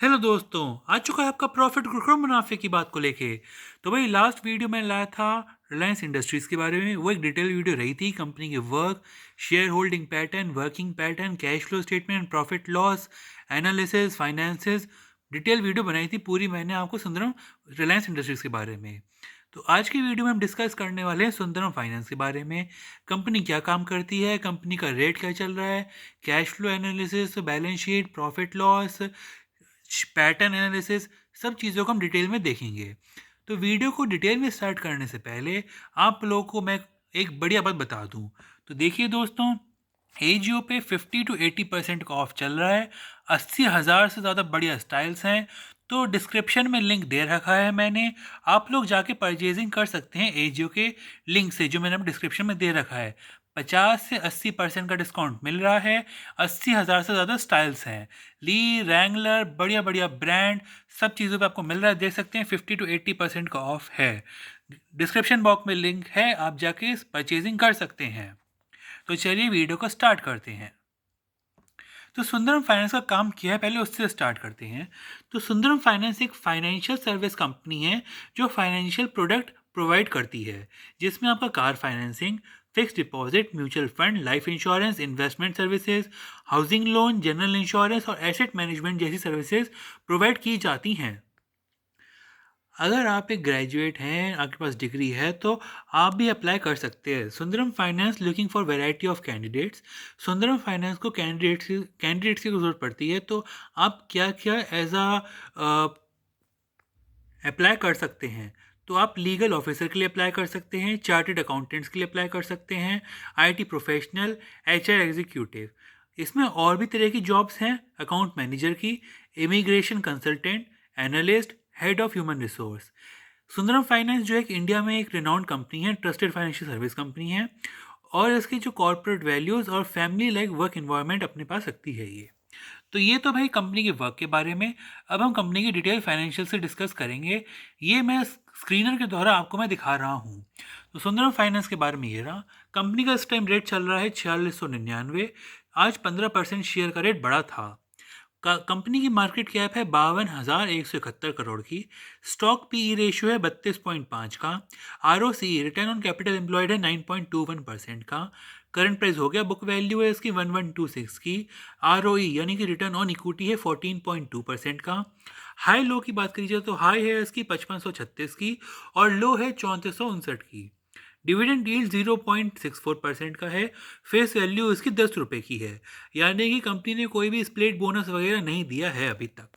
Hello दोस्तों। आ चुका है आपका प्रॉफिट गुरु मुनाफे की बात को लेके। तो भाई लास्ट वीडियो मैंने लाया था रिलायंस इंडस्ट्रीज़ के बारे में। वो एक डिटेल वीडियो रही थी, कंपनी के work, share holding pattern, working pattern, cash flow statement, profit loss analysis, finances. Detail video बनाई थी पूरी मैंने आपको सुंदरम रिलायंस इंडस्ट्रीज़ के बारे में। तो आज की वीडियो में हम डिस्कस करने वाले हैं सुंदरम फाइनेंस के बारे में। कंपनी क्या काम करती है, कंपनी का रेट क्या चल रहा है, cash flow analysis, balance sheet, profit loss, pattern analysis, सब चीज़ों को हम डिटेल में देखेंगे। तो वीडियो को डिटेल में स्टार्ट करने से पहले आप लोगों को मैं एक बढ़िया बात बता दूं। तो देखिए दोस्तों, एजियो पे 50 to 80% का ऑफ चल रहा है। 80,000 से ज़्यादा बढ़िया स्टाइल्स हैं। तो डिस्क्रिप्शन में लिंक दे रखा है मैंने, आप लोग जाके परचेजिंग कर सकते हैं एजियो के लिंक से, जो मैंने डिस्क्रिप्शन में दे रखा है। 50 से 80% का डिस्काउंट मिल रहा है। 80,000 से ज़्यादा स्टाइल्स हैं। ली, रैंगलर, बढ़िया बढ़िया ब्रांड, सब चीज़ों पे आपको मिल रहा है। देख सकते हैं 50 to 80% का ऑफ है। डिस्क्रिप्शन बॉक्स में लिंक है, आप जाके परचेजिंग कर सकते हैं। तो चलिए वीडियो को स्टार्ट करते हैं। तो सुंदरम फाइनेंस का काम किया है, पहले उससे स्टार्ट करते हैं। तो सुंदरम फाइनेंस एक फाइनेंशियल सर्विस कंपनी है जो फाइनेंशियल प्रोडक्ट प्रोवाइड करती है, जिसमें आपका car financing, fix deposit, mutual fund, life insurance, investment services, housing loan, general insurance और एसेट मैनेजमेंट जैसी सर्विसेज प्रोवाइड की जाती हैं। अगर आप एक ग्रेजुएट हैं, आपके पास डिग्री है, तो आप भी अप्लाई कर सकते हैं। Sundaram finance looking for variety of candidates. Sundaram finance को कैंडिडेट्स की ज़रूरत पड़ती है। तो आप क्या क्या एज अ अप्लाई कर सकते हैं। तो आप लीगल ऑफिसर के लिए अप्लाई कर सकते हैं, चार्टर्ड अकाउंटेंट्स के लिए अप्लाई कर सकते हैं, आईटी प्रोफेशनल, एचआर एग्जीक्यूटिव। इसमें और भी तरह की जॉब्स हैं, अकाउंट मैनेजर की, immigration consultant, analyst, head of human resource. Sundaram finance जो एक इंडिया में एक रिनाउंड कंपनी है, ट्रस्टेड फाइनेंशियल सर्विस कंपनी है, और इसकी जो कॉर्पोरेट वैल्यूज़ और फैमिली लाइक वर्क इन्वायरमेंट अपने पास रखती है ये। तो ये तो भाई कंपनी के वर्क के बारे में। अब हम कंपनी की डिटेल फाइनेंशियल से डिस्कस करेंगे। ये मैं स्क्रीनर के द्वारा आपको मैं दिखा रहा हूँ। तो सुंदरम फाइनेंस के बारे में ये रहा। कंपनी का इस टाइम रेट चल रहा है 4699। आज 15% शेयर का रेट बढ़ा था। कंपनी की मार्केट कैप है 52,171 करोड़ की। स्टॉक पीई रेशियो है 32.5 का। ROC return on capital employed है 9.21% का। करंट प्राइस हो गया, बुक वैल्यू है इसकी 1126 की। आरओई यानी कि रिटर्न ऑन इक्विटी है 14.2% का। हाई लो की बात करी जाए तो हाई है इसकी 5536 की और लो है 3459 की। डिविडेंड यील्ड 0.64% का है। फेस वैल्यू इसकी 10 रुपये की है, यानी कि कंपनी ने कोई भी स्प्लिट बोनस वगैरह नहीं दिया है अभी तक।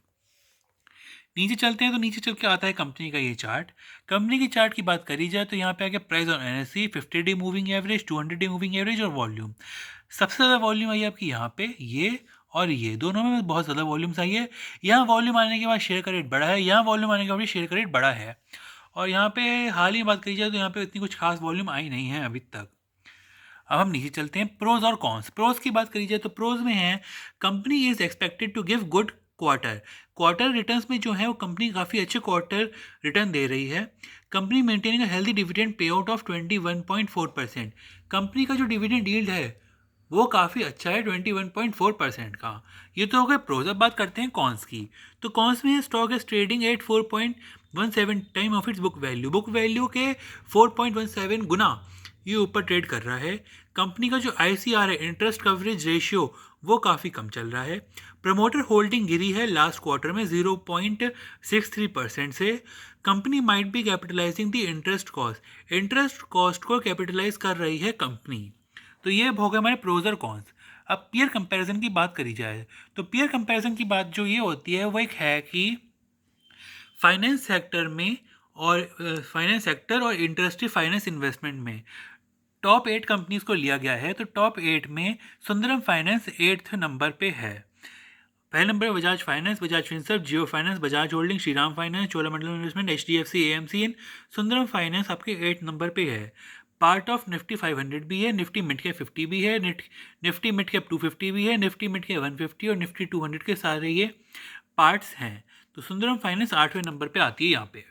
नीचे चलते हैं तो नीचे चल के आता है कंपनी का ये चार्ट। कंपनी की चार्ट की बात करी जाए तो यहाँ पे आ गया price on NSC, 50 day moving average, 200 day moving average और वॉल्यूम। सबसे ज़्यादा वॉल्यूम आई है आपकी यहाँ पे, ये और ये दोनों में बहुत ज़्यादा वॉल्यूम्स आई है। यहाँ वॉल्यूम आने के बाद शेयर का रेट बढ़ा है, यहाँ वॉल्यूम आने के बाद शेयर का रेट बढ़ा है। और यहाँ पे हाल ही बात करी जाए तो यहाँ पे इतनी कुछ खास वॉल्यूम आई नहीं है अभी तक। अब हम नीचे चलते हैं, प्रोज और कॉन्स। प्रोज की बात करी जाए तो प्रोज में है, company is expected to give good quarter. Quarter returns में जो है वो कंपनी काफ़ी अच्छे क्वार्टर रिटर्न दे रही है। Company maintaining a healthy dividend pay out of 21.4%। Company का जो डिविडेंड यील्ड है वो काफ़ी अच्छा है, 21.4% का। ये तो हो गए प्रोज। अब बात करते हैं कॉन्स की। तो कॉन्स में stock is trading at 4.17 time of its book value. Book value के 4.17 गुना ये ऊपर ट्रेड कर रहा है। कंपनी का जो आईसीआर है, इंटरेस्ट कवरेज रेशियो, वो काफ़ी कम चल रहा है। प्रमोटर होल्डिंग गिरी है लास्ट क्वार्टर में 0.63% से। Company might be capitalising the interest cost. Interest cost को कैपिटलाइज कर रही है कंपनी। तो ये हो गए हमारे प्रोज और कॉन्स। अब पीयर कंपैरिजन की बात करी जाए तो पीयर कंपैरिजन की बात जो ये होती है वो एक है कि फाइनेंस सेक्टर में और फाइनेंस सेक्टर और इंडस्ट्री फाइनेंस इन्वेस्टमेंट में टॉप 8 कंपनीज को लिया गया है। तो टॉप 8 में सुंदरम फाइनेंस 8th नंबर पे है। पहले नंबर पर Bajaj finance, Bajaj Finserv, Jio finance, Bajaj holding, Shriram finance, Cholamandalam investment, HDFC, AMC इन। सुंदरम फाइनेंस आपके 8 नंबर पे है। पार्ट ऑफ निफ्टी 500 भी है, निफ्टी मिड कैप 50 भी है, निफ्टी मिड कैप 250 भी है, निफ्टी मिड कैप 150 और निफ्टी 200 के सारे ये पार्ट्स हैं। तो सुंदरम फाइनेंस 8वें नंबर पे आती है यहाँ पे।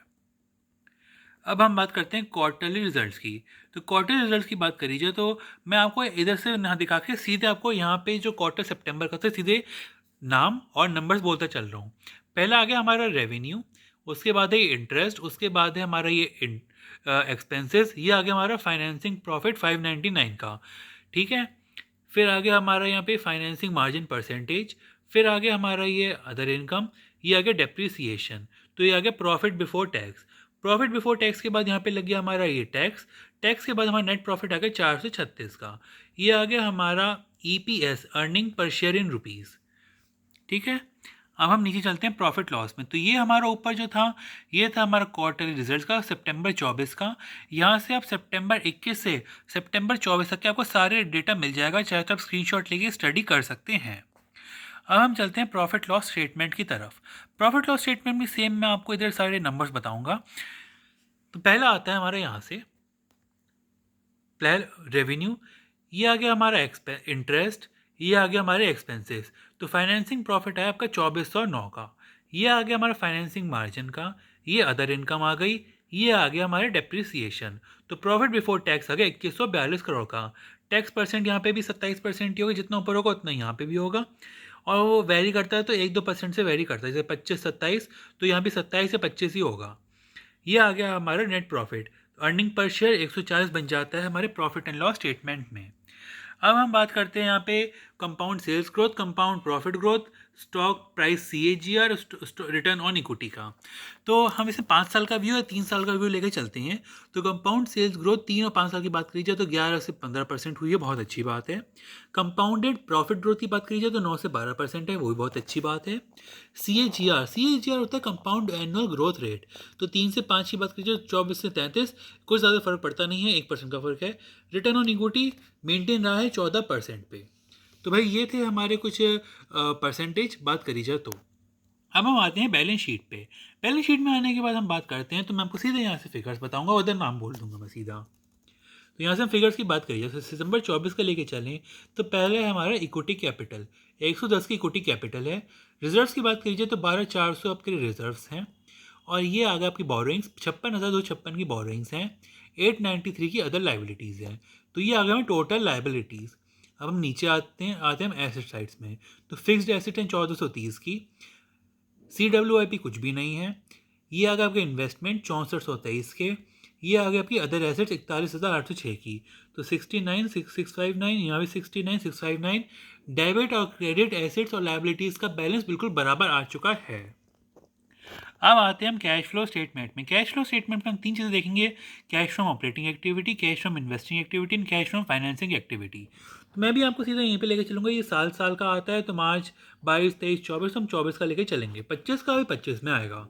अब हम बात करते हैं क्वार्टरली रिजल्ट्स की। तो क्वार्टरली रिजल्ट्स की बात करी जाए तो मैं आपको इधर से ना दिखा के सीधे आपको यहाँ पे जो क्वार्टर सितंबर का था सीधे नाम और नंबर्स बोलता चल रहा हूँ। पहला आ गया हमारा रेवेन्यू, उसके बाद है इंटरेस्ट, उसके बाद है हमारा ये एक्सपेंसेस, ये आ गया हमारा फाइनेंसिंग प्रॉफिट 599 का, ठीक है। फिर आ गया हमारा यहाँ पे फाइनेंसिंग मार्जिन परसेंटेज, फिर आ गया हमारा ये अदर इनकम, ये आ गया डेप्रिसिएशन, तो ये आ गया profit before tax. Profit before tax के बाद यहाँ पे लग गया हमारा ये टैक्स, टैक्स के बाद हमारा नेट प्रॉफिट आ गया 436 का, ये आ गया हमारा EPS, earning per share in rupees, ठीक है। अब हम नीचे चलते हैं प्रॉफिट लॉस में। तो ये हमारा ऊपर जो था, ये था हमारा क्वार्टरली रिजल्ट का सितंबर 24 का। यहाँ से आप सितंबर 21 से सितंबर 24 तक के आपको सारे डेटा मिल जाएगा, चाहे तो आप स्क्रीनशॉट लेके स्टडी कर सकते हैं। अब हम चलते हैं प्रॉफिट लॉस स्टेटमेंट की तरफ। प्रॉफिट लॉस स्टेटमेंट में सेम मैं आपको इधर सारे नंबर्स बताऊंगा। तो पहला आता है हमारे यहाँ से रेवेन्यू, ये आ गया हमारा इंटरेस्ट, ये आ गया हमारे एक्सपेंसेस। तो फाइनेंसिंग प्रॉफिट है आपका 2409 का, ये आ गया हमारा फाइनेंसिंग मार्जिन का, ये अदर इनकम आ गई, ये आ गया हमारे डेप्रिसिएशन। तो प्रॉफिट बिफोर टैक्स आ गया 2142 करोड़ का। टैक्स परसेंट यहाँ पे भी 27% ही होगा, जितना ऊपर होगा उतना यहाँ पे भी होगा, और वो वेरी करता है तो 1-2% से वेरी करता है, जैसे 25-27, तो यहाँ भी 27 से 25 ही होगा। ये आ गया हमारा net profit, earning per share 140 बन जाता है हमारे प्रॉफिट एंड लॉस स्टेटमेंट में। अब हम बात करते हैं यहाँ पे compound sales growth, compound profit growth, stock price CAGR, return on equity का। तो हम इसे 5 साल का व्यू या 3 साल का व्यू लेकर चलते हैं। तो कंपाउंड सेल्स ग्रोथ 3 और 5 साल की बात करी जाए तो 11 से 15% हुई है, बहुत अच्छी बात है। कंपाउंडेड प्रॉफिट ग्रोथ की बात करी जाए तो 9 से 12% है, वो भी बहुत अच्छी बात है। CAGR होता है कंपाउंड एनुअल ग्रोथ रेट। तो 3 से 5 की बात करी जाए तो 24 से 33, कुछ ज़्यादा फर्क पड़ता नहीं है, 1% का फर्क है। रिटर्न ऑन इक्विटी मेंटेन रहा है 14% पे। तो भाई ये थे हमारे कुछ परसेंटेज बात करी जाए तो। अब हम आते हैं बैलेंस शीट पे। बैलेंस शीट में आने के बाद हम बात करते हैं, तो मैं आपको सीधे यहाँ से फिगर्स बताऊंगा, उधर नाम बोल दूंगा मैं सीधा। तो यहाँ से हम फिगर्स की बात करिए, जैसे सितंबर 24 का लेके चलें तो पहले है हमारा इक्विटी कैपिटल, 110 की इक्विटी कैपिटल है। रिजर्व्स की बात कीजिए तो 12,400 आपके रिजर्व्स हैं, और ये आगे आपकी बोरोइंग्स 56,256 की बोरोइंग्स हैं, 893 की अदर लाइबिलिटीज़ हैं। तो ये आ गया हमें टोटल लाइबिलिटीज़। अब हम नीचे आते हैं हम एसेट साइड्स में। तो फिक्स्ड एसेट हैं 1430 की, CWIP कुछ भी नहीं है। ये आ गया आपके इन्वेस्टमेंट 6423 के, ये आ गया आपकी अदर एसेट्स 41,806 की। तो 69,659, यहाँ भी 69,659। डेबिट और क्रेडिट एसेट्स और लाइबिलिटीज़ का बैलेंस बिल्कुल बराबर आ चुका है। अब आते हैं हम कैश फ्लो स्टेटमेंट में। कैश फ्लो स्टेटमेंट में हम 3 चीज़ें देखेंगे, cash from operating activity, cash from investing activity and cash from financing activity. तो मैं भी आपको सीधा यहीं पे लेके चलूँगा, ये साल साल का आता है, तो मार्च 22, 23, 24, हम 24 का लेके चलेंगे, 25 का भी 25 में आएगा।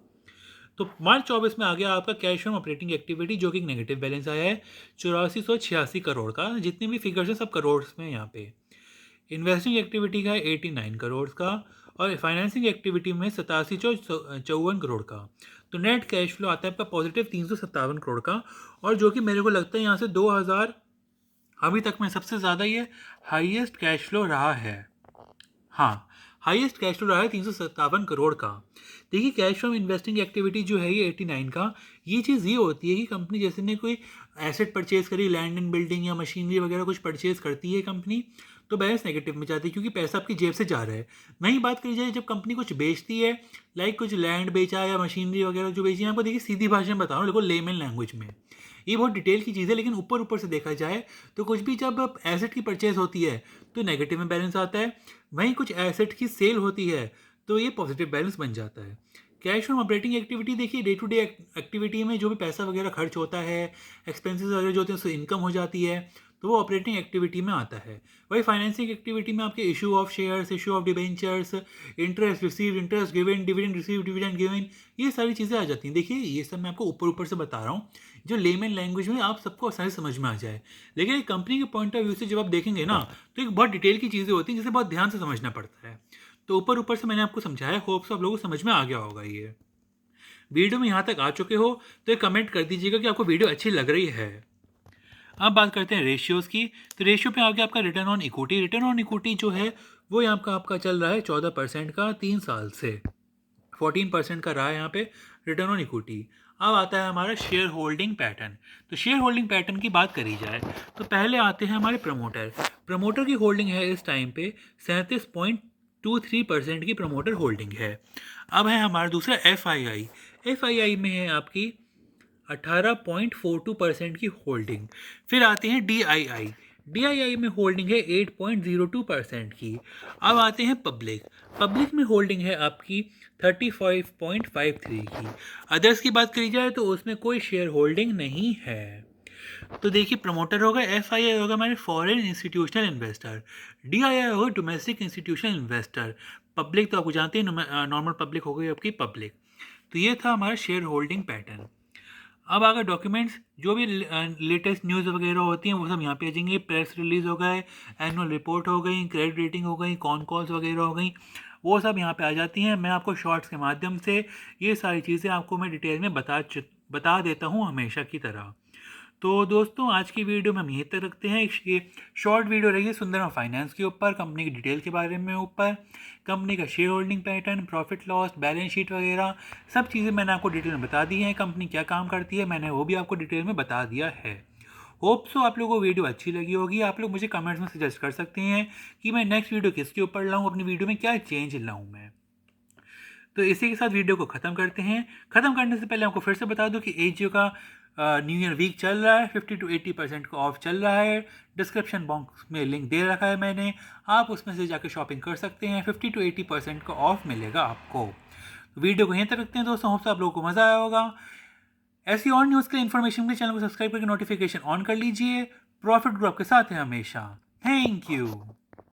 तो मार्च 24 में आ गया आपका कैश फ्रॉम ऑपरेटिंग एक्टिविटी, जो कि एक नेगेटिव बैलेंस आया है 8486 करोड़ का। जितने भी फिगर्स हैं सब करोड़ में यहाँ पे। इन्वेस्टिंग एक्टिविटी का है 89 करोड़ का, और फाइनेंसिंग एक्टिविटी में 8754 करोड़ का। तो नेट कैश फ्लो आता है आपका पॉजिटिव 357 करोड़ का, और जो कि मेरे को लगता है यहाँ से 2000 अभी तक में सबसे ज़्यादा ये हाईएस्ट कैश फ्लो रहा है। हाँ, हाईएस्ट कैश फ्लो रहा है 357 करोड़ का। देखिए कैश फ्रॉम इन्वेस्टिंग एक्टिविटी जो है ये 89 का, ये चीज़ ये होती है कि कंपनी जैसे ने कोई एसेट परचेज करी, लैंड एंड बिल्डिंग या मशीनरी वगैरह कुछ परचेज करती है कंपनी, तो बैलेंस नेगेटिव में जाती है क्योंकि पैसा आपकी जेब से जा रहा है। वहीं बात करी जाए जब कंपनी कुछ बेचती है, लाइक कुछ लैंड बेचा या मशीनरी वगैरह जो बेची है, आपको देखिए सीधी भाषा में बता रहा हूँ, देखो लेमन लैंग्वेज में, ये बहुत डिटेल की चीज़ है, लेकिन ऊपर ऊपर से देखा जाए तो कुछ भी जब एसेट की परचेज होती है तो नेगेटिव में बैलेंस आता है, वहीं कुछ एसेट की सेल होती है तो ये पॉजिटिव बैलेंस बन जाता है। कैश फ्रॉम ऑपरेटिंग एक्टिविटी देखिए डे टू डे एक्टिविटी में जो भी पैसा वगैरह खर्च होता है, एक्सपेंसेस वगैरह जो होते हैं उससे इनकम हो जाती है, तो वो ऑपरेटिंग एक्टिविटी में आता है। वही फाइनेंसिंग एक्टिविटी में आपके issue of shares, issue of debentures, interest receive, interest given, dividend receive, dividend given, ये सारी चीज़ें आ जाती हैं। देखिए ये सब मैं आपको ऊपर ऊपर से बता रहा हूँ, जो लेमन लैंग्वेज में आप सबको आसानी समझ में आ जाए, लेकिन एक कंपनी के पॉइंट ऑफ व्यू से जब आप देखेंगे ना तो एक बहुत डिटेल की चीज़ें होती हैं जिसे बहुत ध्यान से समझना पड़ता है। तो ऊपर ऊपर से मैंने आपको समझाया, होप से आप लोगों को समझ में आ गया होगा। ये वीडियो में यहाँ तक आ चुके हो तो एक कमेंट कर दीजिएगा कि आपको वीडियो अच्छी लग रही है। अब बात करते हैं रेशियोज़ की। तो रेशियो पे आ गया आपका return on equity. Return on equity जो है वो यहाँ आपका चल रहा है 14% का 3 साल से, 14% का रहा है यहाँ पे रिटर्न ऑन इक्विटी। अब आता है हमारा शेयर होल्डिंग पैटर्न। तो शेयर होल्डिंग पैटर्न की बात करी जाए तो पहले आते हैं हमारे प्रमोटर। प्रमोटर की होल्डिंग है इस टाइम पे 2-3% की प्रमोटर होल्डिंग है। अब है हमारा दूसरा FII में है आपकी 18.42% की होल्डिंग। फिर आते हैं DII में होल्डिंग है 8.02% की। अब आते हैं पब्लिक में होल्डिंग है आपकी 35.53 की। अदर्स की बात करी जाए तो उसमें कोई शेयर होल्डिंग नहीं है। तो देखिए, प्रमोटर होगा FII होगा हमारे फॉरेन इंस्टीट्यूशनल इन्वेस्टर, DII होगा डोमेस्टिक इंस्टीट्यूशनल इन्वेस्टर, पब्लिक तो आपको जानते हैं नॉर्मल पब्लिक हो गई आपकी पब्लिक। तो ये था हमारा शेयर होल्डिंग पैटर्न। अब अगर डॉक्यूमेंट्स जो भी लेटेस्ट न्यूज़ वगैरह होती हैं वो सब यहाँ पे आ जाएंगे। प्रेस रिलीज हो गए, एनुअल रिपोर्ट हो गई, क्रेडिट रेटिंग हो गई, कॉन कॉल्स वगैरह हो गई, वो सब यहाँ पे आ जाती हैं। मैं आपको शॉर्ट्स के माध्यम से ये सारी चीज़ें आपको मैं डिटेल में बता देता हूँ हमेशा की तरह। तो दोस्तों, आज की वीडियो में हम यहीं तक रखते हैं। ये शॉर्ट वीडियो रही है सुंदरम फाइनेंस के ऊपर, कंपनी की डिटेल के बारे में ऊपर, कंपनी का share holding pattern, profit loss, balance sheet वगैरह सब चीज़ें मैंने आपको डिटेल में बता दी हैं। कंपनी क्या काम करती है मैंने वो भी आपको डिटेल में बता दिया है। होप सो आप लोगों को वीडियो अच्छी लगी होगी। आप लोग मुझे कमेंट्स में सजेस्ट कर सकते हैं कि मैं नेक्स्ट वीडियो किसके ऊपर लाऊँ, अपनी वीडियो में क्या चेंज लाऊँ मैं। तो इसी के साथ वीडियो को ख़त्म करते हैं। ख़त्म करने से पहले आपको फिर से बता दूं कि एजियो का न्यू ईयर वीक चल रहा है, 50 to 80% का ऑफ चल रहा है। डिस्क्रिप्शन बॉक्स में लिंक दे रखा है मैंने, आप उसमें से जाकर शॉपिंग कर सकते हैं। 50 to 80% का ऑफ मिलेगा आपको। तो वीडियो को यहीं तक रखते हैं दोस्तों। होप से आप लोगों को मज़ा आया होगा। ऐसी और न्यूज़ के लिए इन्फॉर्मेशन के लिए चैनल को सब्सक्राइब करके नोटिफिकेशन ऑन कर लीजिए। प्रॉफिट ग्रुप के साथ है हमेशा। Thank you.